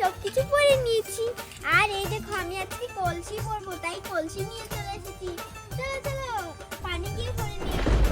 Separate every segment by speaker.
Speaker 1: সবকিছু পরে নিয়েছি। আর এই দেখো আমি আজকে কলসি পরবো, তাই কলসি নিয়ে চলে এসেছি। চলো চলো পানি গিয়ে ভরে নিয়ে আসি।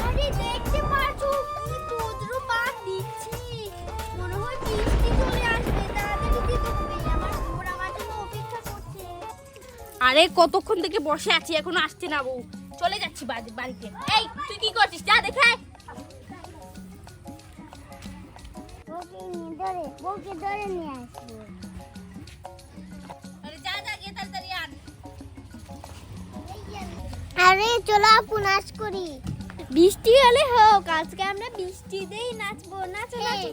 Speaker 1: আরে দেখতে পাচ্ছো কি বজ্রপাত দিচ্ছে, মনে হয় বৃষ্টি চলে আসবে। তাড়াতাড়ি যেতে হবে, আমার বোন আমার জন্য অপেক্ষা করছে।
Speaker 2: আরে কতক্ষণ থেকে বসে আছি, এখনো আসছে না বউ। চলে যাচ্ছি বাড়িতে। এই তুই কি করছিস? যা দেখে
Speaker 1: বউকে ধরে নিয়ে আসবো।
Speaker 2: আরে যা যা গিয়ে তাড়াতাড়ি আন।
Speaker 1: আরে চলো আপু নাচ করি। বৃষ্টি হলে হোক, আজকে আমরা বৃষ্টিতেই নাচবো। নাচো নাচো।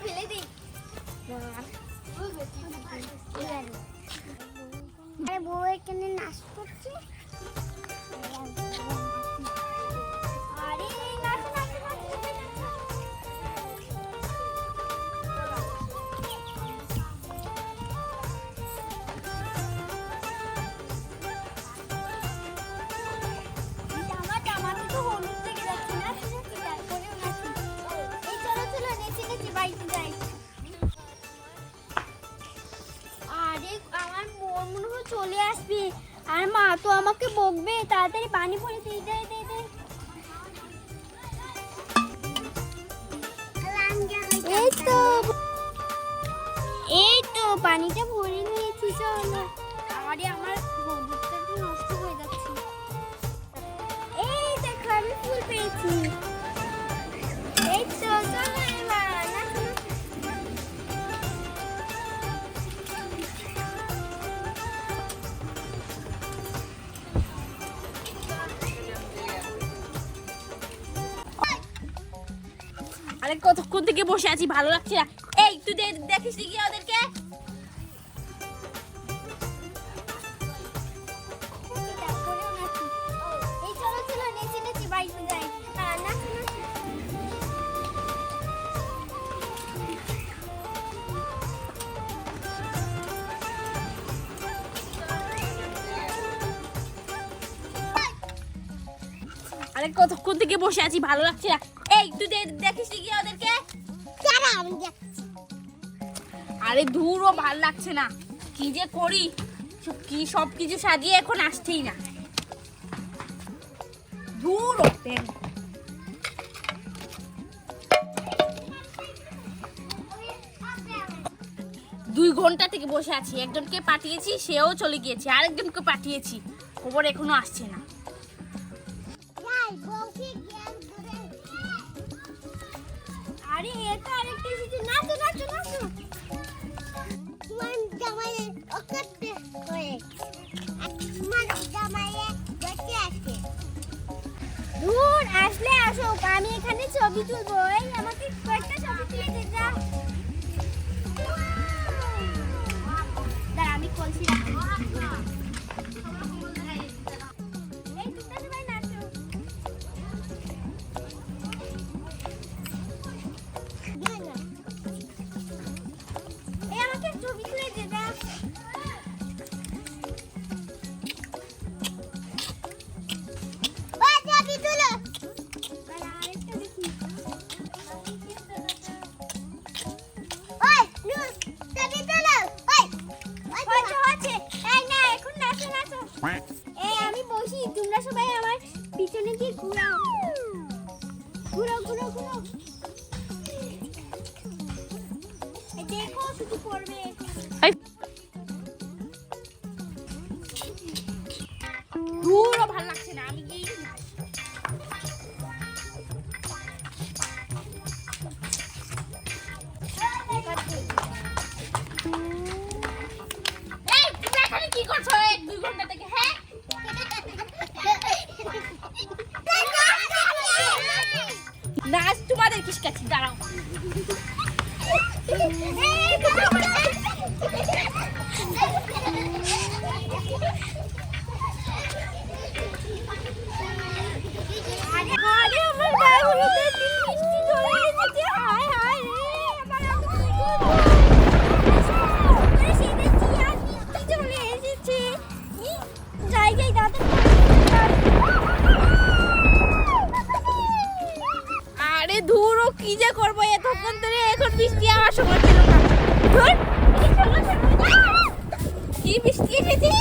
Speaker 1: ফেলে দিই। আরে বউ এখানে নাচ করছে। আরে নাচো নাচো নাচো। আমার জামাতে তো হলুদ থেকে যাচ্ছে না, তারপরেও নাচি। এই চলো চলো নেচে নেচে বাড়িতে যাই। আরে আমার বোন মনে হয় চলে আসবে, আর মা তো আমাকে বকবে। তাড়াতাড়ি পানি ভরে দিই। দে দে দে। এই তো পানিটা ভরে নিয়েছি। চলো। আরে আমার হলুদটা একটু নষ্ট হয়ে যাচ্ছে। এই দেখো আমি ফুল পেয়েছি। এই তো চলো এবার নাচো নাচো।
Speaker 2: আরে কতক্ষণ থেকে বসে আছি, ভালো লাগছে না। এই তুই দেখিস কি ওদেরকে?
Speaker 1: তারপরেও নাচি। এই চলো চলো নেচে নেচে বাড়িতে যাই। নাচো নাচো।
Speaker 2: আরে কতক্ষণ থেকে বসে আছি, ভালো লাগছে না। এই তুই দেখিস কি ওদেরকে?
Speaker 1: আমি দেখছি।
Speaker 2: আরে ধুরও ভালো লাগছে না, কি যে করি। সবকিছু সাজিয়ে এখন আসছেই না। ধুর 2 ঘন্টা থেকে বসে আছি। একজনকে পাঠিয়েছি, সেও চলে গিয়েছে। আরেকজনকে পাঠিয়েছি, খবর এখনো আসছে না।
Speaker 1: আরে এটা আরেকটা এসেছে। নাচো নাচো নাচো। তোমার জামাইয়ে ওকাতে হয়ে তোমার জামাইয়ে দেখতে আসে। দূর আসলে আসুক, আমি এখানে ছবি তুলবো। এই আমাকে কয়েকটা ছবি তুলে দে যা। দাঁড়া আমি কলসি রাখি। এই তোমরা সবাই নাচো। এই আমাকে ছবি তুলে দে যা। ওই ছবি তুলো। আরেকটা দেখি। ওই নুস ছবি তুলো। ওই হচ্ছে। এই না এখন নাচো নাচো। এই আমি বসি, তোমরা সবাই আমার পিছনে দিয়ে ঘুরাও। ঘুরো ঘুরো ঘুরো। এই দেখো শুধু পড়বে।
Speaker 2: ধুরও ভালো লাগছে না, আমি গিয়ে কি করছো 1-2 ঘন্টা থেকে? হ্যাঁ নাচ তোমাদের কি শিখাচ্ছি, দাঁড়াও। কি বৃষ্টি এসেছে,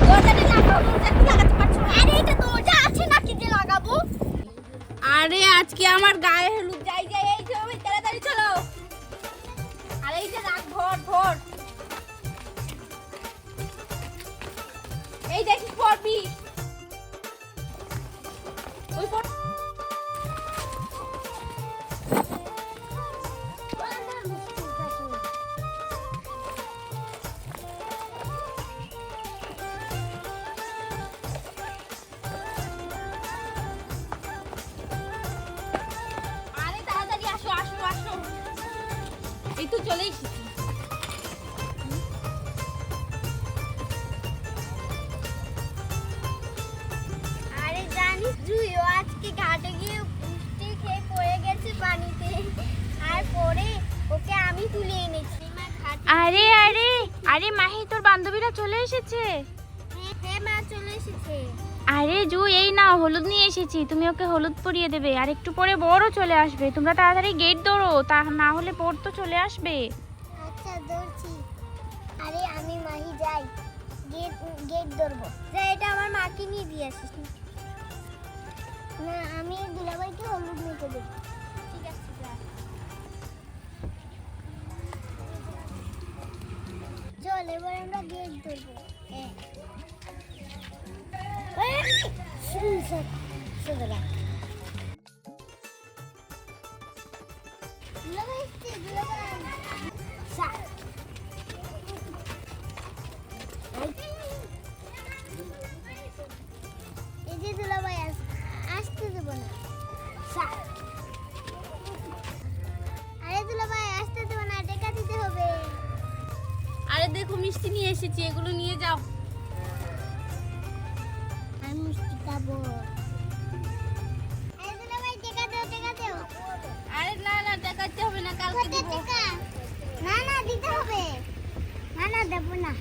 Speaker 2: দরজাটা লাগাবো, দরজাটা লাগাতে পারছো না।
Speaker 1: আরে এটা দরজা আছে নাকি যে লাগাবো?
Speaker 2: আরে আজকে আমার গায়ে হলুদ, যাই যাই, এই চলো তাড়াতাড়ি চলো। আরে এই যে রাখ, ধর ধর, এই দেখিস পড়বি ওই পড়। আরে তাড়াতাড়ি আসো আসো আসো, এই তো চলে এসেছি।
Speaker 1: আরে জানিস জুইও আজকে ঘাটে গিয়ে পুষ্টি খেয়ে পড়ে গেছে পানিতে, আর পরে ওকে আমি তুলে এনেছি। মা ঘাটে
Speaker 3: আরে আরে আরে মাহি, তোর বান্ধবীরা চলে এসেছে।
Speaker 1: হ্যাঁ মা চলে এসেছে।
Speaker 3: আরে জু, এই নাও হলুদ নিয়ে এসেছি, তুমি ওকে হলুদ পরিয়ে দেবে। আর একটু পরে বড়ও চলে আসবে, তোমরা তাড়াতাড়ি গেট ধরো, তা না হলে বড় তো চলে আসবে।
Speaker 1: আচ্ছা ধরছি। আরে আমি মাহি যাই, গেট গেট ধরবো। যা, এটা আমার মাকে নিয়ে দিয়ে আসিস। না, আমি দুলাভাইকে হলুদ নিতে দেবো। ঠিক আছে যা। চল এবার আমরা গেট ধরবো। হ্যাঁ দুলাভাই এসছে, দুলাভাই। এই যে দুলাভাই আসতে দেবো না। আরে দুলাভাই আসতে দেবো না, টেকা দিতে হবে।
Speaker 2: আরে দেখো মিষ্টি নিয়ে এসেছি, এগুলো নিয়ে যাও।
Speaker 1: আমি মিষ্টি খাবো। আরে দুলাভাই টেকা দাও, টেকা দাও।
Speaker 2: আরে না না, দেখাতে হবে না, কালকে
Speaker 1: কোথায়
Speaker 2: দিব।
Speaker 1: টেকা? না না দিতে হবে। না না দেবো না।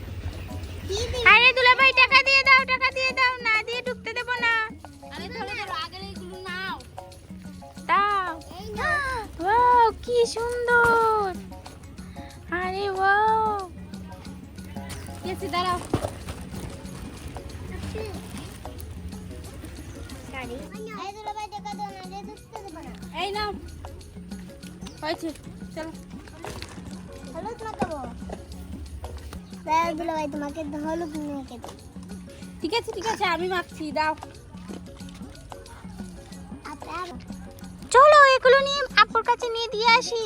Speaker 1: কি দিবি?
Speaker 3: আরে দুলাভাই, টাকা দিয়ে দাও, টাকা দিয়ে দাও, না দিয়ে ঢুকতে দেবো না।
Speaker 2: আরে ধরো ধরো, আগের এইগুলো নাও।
Speaker 3: দাও।
Speaker 1: এই না।
Speaker 3: ওয়াও, কি সুন্দর। আরে ওয়াও,
Speaker 2: ঠিক আছে দাঁড়াও।
Speaker 1: আরে দুলাভাই টেকা দাও, না দিয়ে ঢুকতে দেবো না।
Speaker 2: এই নাও, হয়েছে, চলো।
Speaker 1: হলুদ মাখাবো। দাও দুলাভাই, তোমাকে হলুদ মেখে দিই।
Speaker 2: ঠিক আছে, আমি মাখছি, দাও।
Speaker 1: আপনার
Speaker 3: চলো এগুলো নিয়ে আপুর কাছে নিয়ে দিয়ে আসি।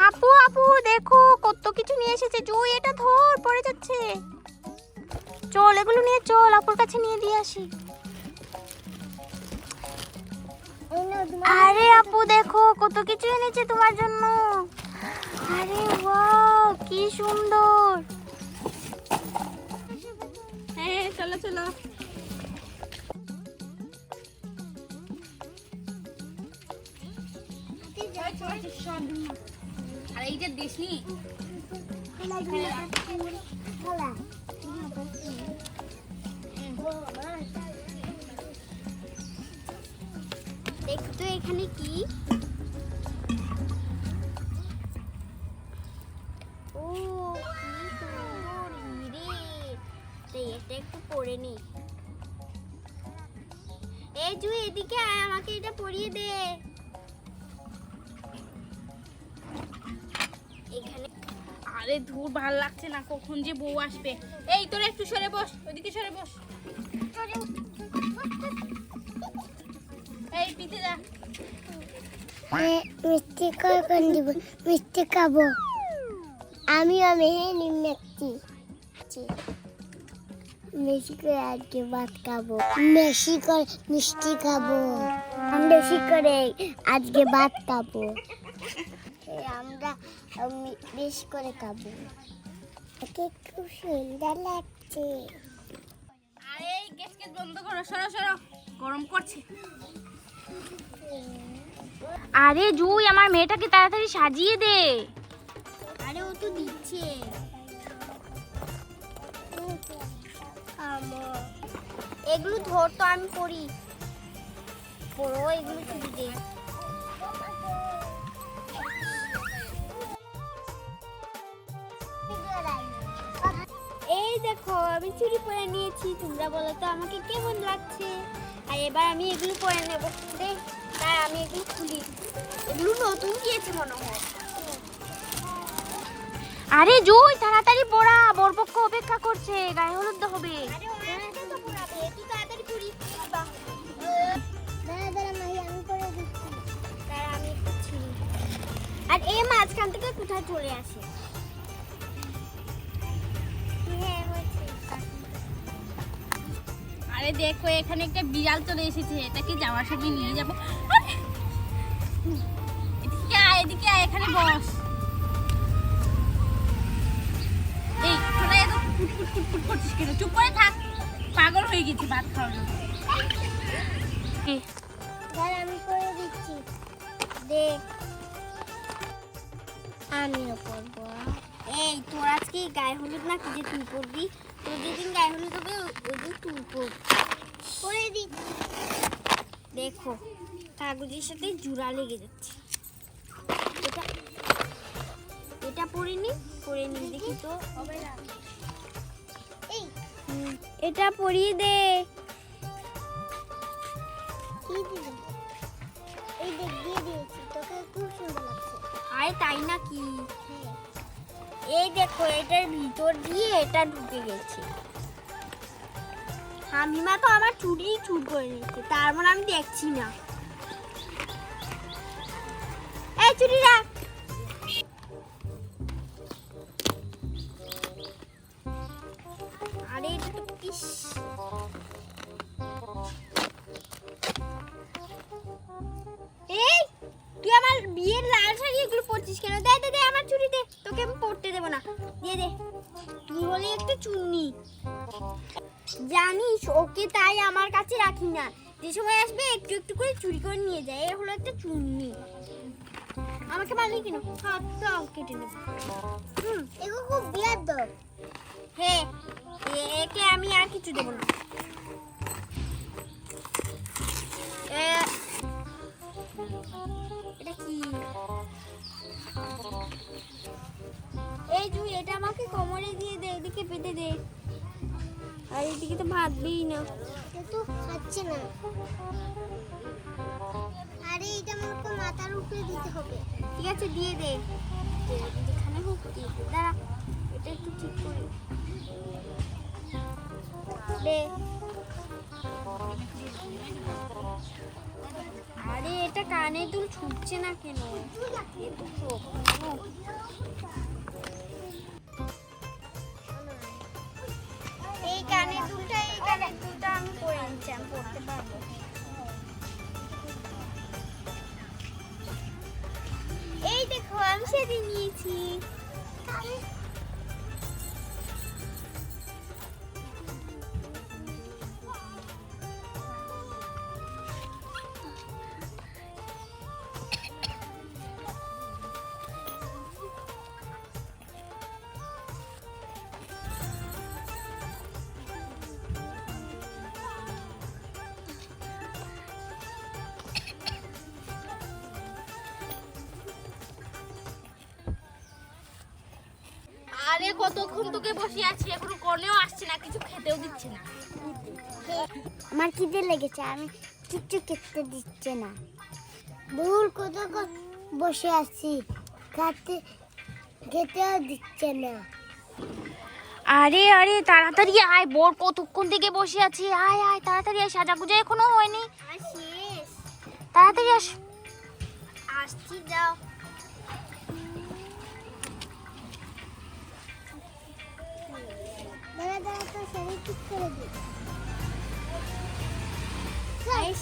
Speaker 3: আপু আপু দেখো কত কিছু নিয়ে এসেছে। জুই, এটা ধর, পড়ে যাচ্ছে। চল এগুলো নিয়ে চল, আপুর কাছে নিয়ে দিয়ে আসি।
Speaker 1: এই নাও তোমার।
Speaker 3: আরে আপু দেখো কত কিছু এনেছে তোমার জন্য। আরে ওয়াও, কি সুন্দর।
Speaker 2: হ্যাঁ চলো চলো। আর এই যে দিসনি,
Speaker 1: দেখতো এখানে কি? ও কি সুন্দর হিরে। এটা একটু পরে নি। এই জুই এদিকে আয়, আমাকে এটা পরিয়ে দে। এখানে
Speaker 2: আরে ধুর, ভাল লাগছে না, কখন যে বউ আসবে। এই তোরা একটু সরে বস, ওইদিকে সরে বস। এই পিঠে যা।
Speaker 1: মিষ্টি কখন দিব? মিষ্টি খাবো। আমিও মেহেদি মেখছি। বেশি করে আজকে ভাত খাবো, বেশি করে মিষ্টি খাবো, আমি বেশি করে আজকে ভাত খাবো। আমরা বেশি করে খাবো। একে খুব সুন্দর লাগছে।
Speaker 2: আরে এই গ্যাস বন্ধ করো, সরো সরো, গরম করছে।
Speaker 3: আরে জুই, আমার মেয়েটাকে তাড়াতাড়ি সাজিয়ে দে।
Speaker 1: আরে ও তো দিচ্ছে। এগুলো ধর তো, আমি পড়ি। পড়ো এগুলো চুরি দে। দেখো আমি চুড়ি পরে নিয়েছি, তোমরা বলো তো আমাকে কেমন লাগছে। আর এবার আমি এগুলো পরে নেবো, দেখ তাই আমি এগুলো খুলি। এগুলো নতুন দিয়েছে মনে হয়।
Speaker 3: আরে জুই তাড়াতাড়ি পড়া, বরপক্ষ অপেক্ষা করছে, গায়ে হলুদ হবে।
Speaker 1: আরে ওরা তো পরাবে, তুই তাড়াতাড়ি করি। দাঁড়া দাঁড়া মাহি, আমি করে দিচ্ছি। দাঁড়া আমি একটু ছিঁড়ি। আর এই মাঝখান থেকে কোথায় চলে আসে। হ্যাঁ হয়েছে।
Speaker 2: আরে দেখো এখানে একটা বিড়াল চলে এসেছে, এটাকে যাওয়ার সময় নিয়ে যাবো। আরে! এদিকে আয়, এখানে বস। এই তোরা এত ফুট করছিস কেন? চুপ করে থাক, পাগল হয়ে গেছি ভাত খাওয়ার জন্য।
Speaker 1: দাঁড়া আমি করে দিচ্ছি, দে আমিও পরবো। এই তোর আজকে গায়ে হলুদ না কি যে তুই পরবি? তোর যেদিন গায়ে হলুদ হবে ওই দিন তুই পরবি। করে দিচ্ছি। দেখো কাগজের সাথে জোড়া লেগে যাচ্ছে। এটা পরে নি দেখি তো হবে না। এই এটা পরিয়ে দে। কি দিবি? এই দেখ দিয়ে দিয়েছি, তোকে খুব সুন্দর লাগছে। আরে তাই নাকি? এই দেখো এটার ভিতর দিয়ে এটা ঢুকে গেছে। হামিমা তো আমার চুড়ি চুর করে নিচ্ছে, তার মানে আমি দেখছি না। এই চুড়ি রাখ। আরে এটা তো ইস, এই তুই আমার বিয়ের লাল শাড়ি এগুলো পরছিস কেন? দে দে দে আমার চুড়ি দে, তোকে আমি পরতে দেবো না। দিয়ে দে, তুই হলে একটা চুন্নি জানিস, ওকে তাই আমার কাছে রাখি না। যে সময় আসবে একটু একটু করে চুরি করে নিয়ে যায়। এ হলো একটা চুন্নি। আমাকে মারলি কেন? হাতটাও কেটে নেব। এগুলো খুব বিয়ার দর। হ্যাঁ একে আমি আর কিছু দেবো না। এটা কি? এই জুই এটা আমাকে কোমরে দিয়ে দে, এদিকে পেতে দে। আর এদিকে তো ভাববেই না, তো খাচ্ছে না। আরে এটা আমাকে মাথার উপরে দিতে হবে। ঠিক আছে দিয়ে দে, যেখানে হোক দিয়ে দে। দাঁড়া এটা একটু ঠিক করি দে। আরে এটা কানে দুল ছুটছে না কেন? এই কানের দুলটা আমি পরে নিচ্ছি, আমি পরতে পারবো। এই দেখো আমি সেদিন নিয়েছি।
Speaker 2: আরে কতক্ষণ তোকে বসে আছি, এখনো কোনেও আসছে না, কিছু খেতেও দিচ্ছে না।
Speaker 1: আমার খিদে লেগেছে, আমি কিচ্ছু খেতে দিচ্ছে না। দূর কতক্ষণ বসে আছি, খেতেও দিচ্ছে না।
Speaker 3: আরে আরে তাড়াতাড়ি আয়, বোর কতক্ষণ থেকে বসে আছি। আয় আয় তাড়াতাড়ি আয়, সাজাগুজা এখনো হয়নি।
Speaker 1: আর শেষ।
Speaker 3: তাড়াতাড়ি আস।
Speaker 1: আসছি যাও। দাঁড়া দাঁড়া তো শরীর ঠিক করে দিই।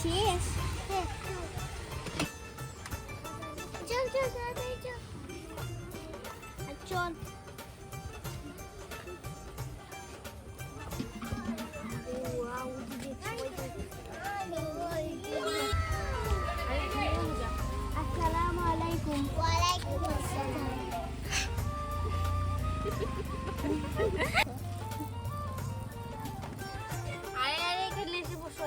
Speaker 1: শেষ। চল চল তাড়াতাড়ি চল। চল আসসালামু আলাইকুম। ওয়ালাইকুম আসসালাম।
Speaker 2: আরে আরে এখানে এসে বসো।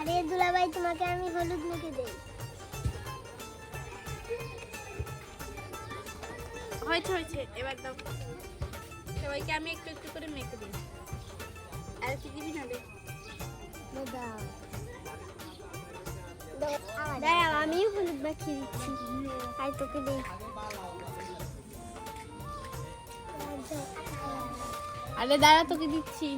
Speaker 1: আরে দুলাভাই তোমাকে আমি হলুদ মেখে দেই।
Speaker 2: হয়েছে হয়েছে, এবার দাও। সবাইকে আমি একটু একটু করে মেখে দিই। আর কি দিবি না রে?
Speaker 1: দাঁড়াও আমি হলুদ মাখিয়ে দিচ্ছি। আর তোকে দেই।
Speaker 2: আরে দাঁড়া, তোকে দিচ্ছি।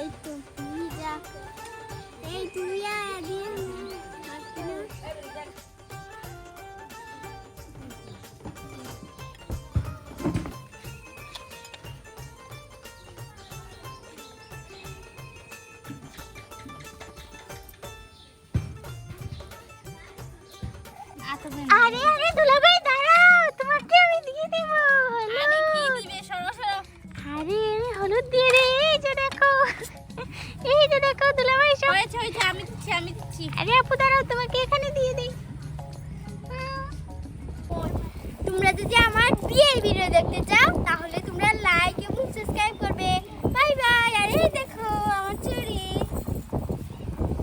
Speaker 1: এই তো তুই যা। এই তুই দিয়ে মাখতে না।
Speaker 3: আরে আরে দুলাভাই দাঁড়াও, তোমাকে আমি দিয়ে দেব
Speaker 2: আরে কি দিবে? সরো সরো।
Speaker 3: আরে আমি হলুদ দিয়ে রে, এই যে দেখো, এই যে দেখো দুলাভাই সব।
Speaker 2: হয়েছে হয়েছে, আমি দিচ্ছি আমি দিচ্ছি।
Speaker 3: আরে আপু দাঁড়াও, তোমাকে এখানে দিয়ে দেই।
Speaker 1: তোমরা যদি আমার বিয়ের ভিডিও দেখতে চাও তাহলে তোমরা লাইক এবং